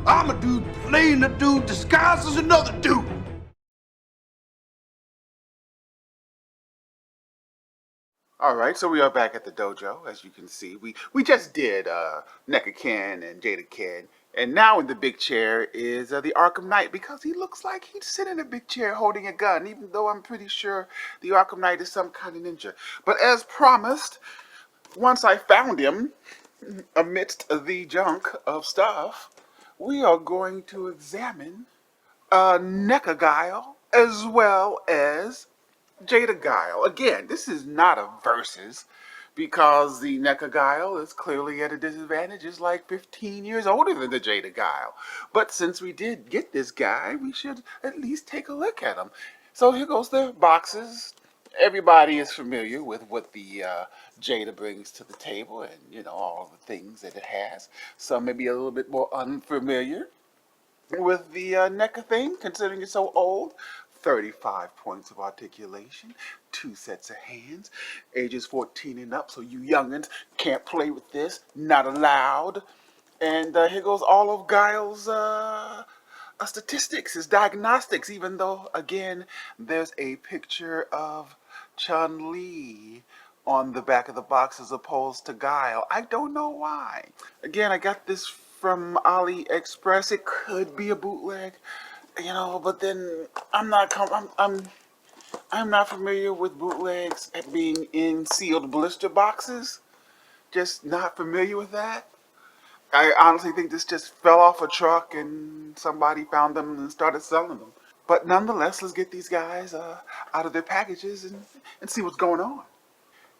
I'm a dude playing a dude disguised as another dude. All right, so we are back at the dojo. As you can see, we just did NECA Ken and Jada Ken, and now in the big chair is the Arkham Knight, because he looks like he'd sit in a big chair holding a gun, even though I'm pretty sure the Arkham Knight is some kind of ninja. But as promised, once I found him amidst the junk of stuff, we are going to examine NECA Guile as well as Jada Guile. Again, this is not a versus because the NECA Guile is clearly at a disadvantage. It's like 15 years older than the Jada Guile. But since we did get this guy, we should at least take a look at him. So here goes the boxes. Everybody is familiar with what the Jada brings to the table, and all the things that it has. Some may be a little bit more unfamiliar with the NECA thing, considering it's so old. 35 points of articulation, 2 sets of hands, ages 14 and up, so you youngins can't play with this, not allowed. And here goes all of Guile's statistics, his diagnostics, even though, again, there's a picture of Chun-Li on the back of the box as opposed to Guile. I don't know why. Again, I got this from AliExpress. It could be a bootleg, but then I'm not familiar with bootlegs at being in sealed blister boxes. Just not familiar with that. I honestly think this just fell off a truck and somebody found them and started selling them. But nonetheless, let's get these guys out of their packages and see what's going on.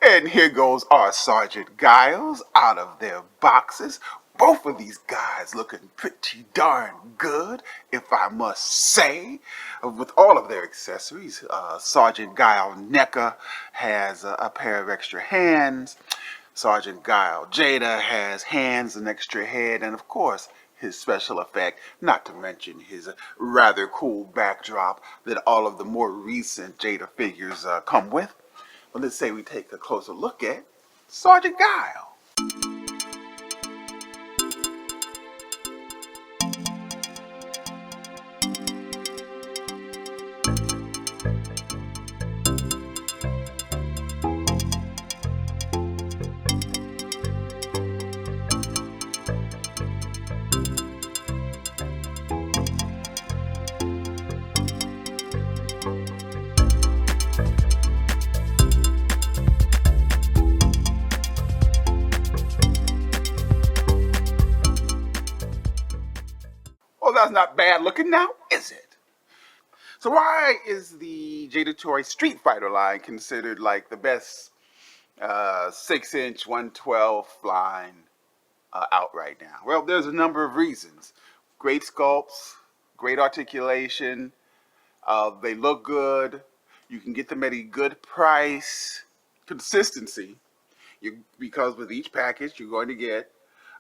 And here goes our Sergeant Giles out of their boxes. Both of these guys looking pretty darn good, if I must say. With all of their accessories, Sergeant Guile NECA has a pair of extra hands. Sergeant Guile Jada has hands, an extra head, and of course, his special effect, not to mention his rather cool backdrop that all of the more recent Jada figures come with. But let's say we take a closer look at Sergeant Guile. Well, that's not bad looking now, is it? So why is the Jada Toy Street Fighter line considered like the best 6-inch 112 line out right now? Well, there's a number of reasons. Great sculpts, great articulation, they look good, you can get them at a good price, consistency, because with each package you're going to get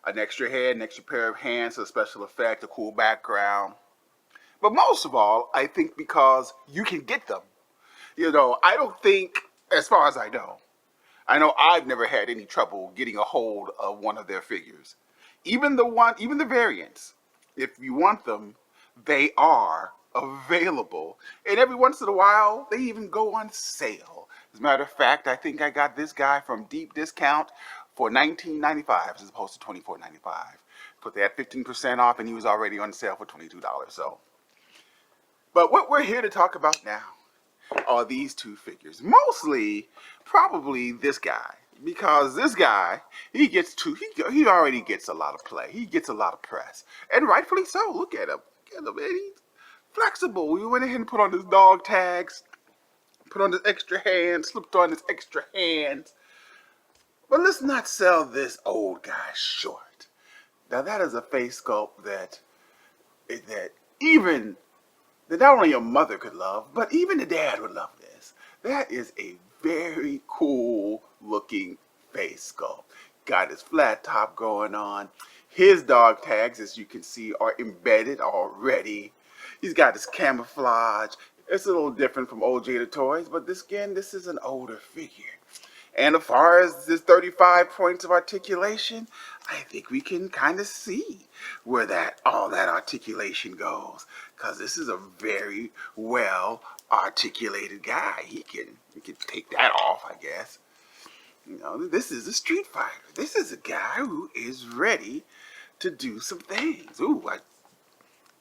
an extra head, an extra pair of hands, a special effect, a cool background. But most of all, I think because you can get them. I don't think, as far as I know I've never had any trouble getting a hold of one of their figures. Even the variants, if you want them, they are available. And every once in a while, they even go on sale. As a matter of fact, I think I got this guy from deep discount for $19.95 as opposed to $24.95. Put that 15% off, and he was already on sale for $22. So, but what we're here to talk about now are these two figures. Mostly, probably this guy, because this guy, he already gets a lot of play. He gets a lot of press, and rightfully so. Look at him, man. He's flexible. We went ahead and put on his dog tags, put on his extra hands, slipped on his extra hands. But let's not sell this old guy short. Now that is a face sculpt that even that not only your mother could love, but even the dad would love this. That is a very cool looking face sculpt. Got his flat top going on. His dog tags, as you can see, are embedded already. He's got his camouflage. It's a little different from old Jada toys, but this is an older figure. And as far as this 35 points of articulation, I think we can kind of see where that all that articulation goes. Because this is a very well articulated guy. He can take that off, I guess. You know, this is a street fighter. This is a guy who is ready to do some things. Ooh, I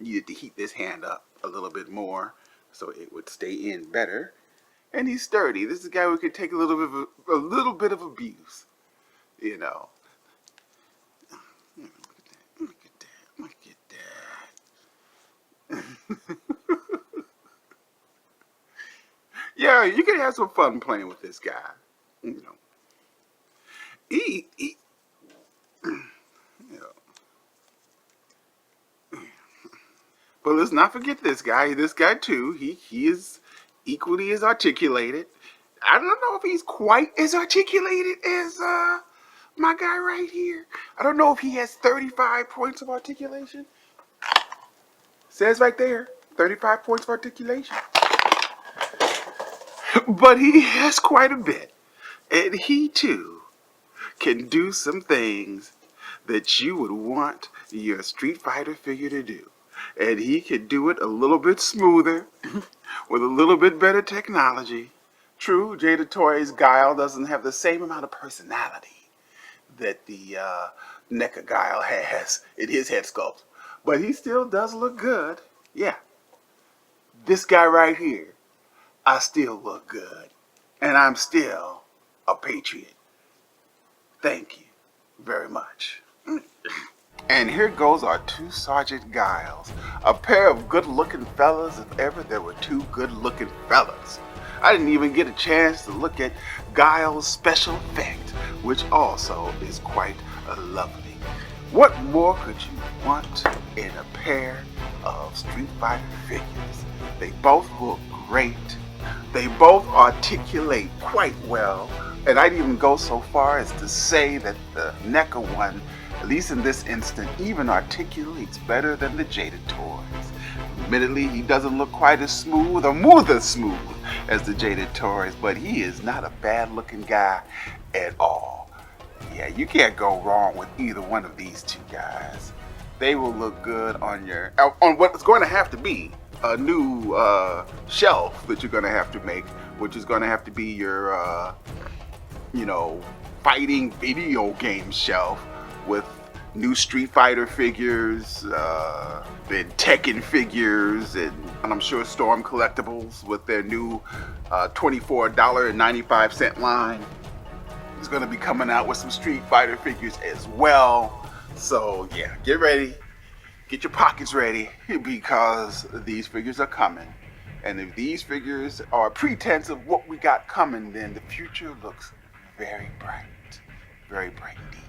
needed to heat this hand up a little bit more so it would stay in better. And he's sturdy. This is a guy who could take a little bit of abuse. You know. Look at that. Look at that. Yeah, you can have some fun playing with this guy. You know. He you know. But let's not forget this guy. This guy too. He is equally as articulated. I don't know if he's quite as articulated as my guy right here. I don't know if he has 35 points of articulation. Says right there, 35 points of articulation. But he has quite a bit. And he too can do some things that you would want your Street Fighter figure to do. And he can do it a little bit smoother, with a little bit better technology. True, Jada Toy's Guile doesn't have the same amount of personality that the NECA Guile has in his head sculpt. But he still does look good. Yeah. This guy right here, I still look good. And I'm still a patriot. Thank you very much. And here goes our two Sergeant Guiles, a pair of good-looking fellas if ever there were two good-looking fellas. I didn't even get a chance to look at Guile's special effect, which also is quite lovely. What more could you want in a pair of Street Fighter figures? They both look great. They both articulate quite well. And I'd even go so far as to say that the NECA one, at least in this instant, even articulates better than the Jada toys. Admittedly, he doesn't look quite as smooth or move as smooth as the Jada toys, but he is not a bad-looking guy at all. Yeah, you can't go wrong with either one of these two guys. They will look good on what's going to have to be a new shelf that you're going to have to make, which is going to have to be your, fighting video game shelf with new Street Fighter figures, then Tekken figures, and I'm sure Storm Collectibles with their new $24.95 line is going to be coming out with some Street Fighter figures as well. So yeah, get ready. Get your pockets ready because these figures are coming. And if these figures are a pretense of what we got coming, then the future looks very bright. Very bright indeed.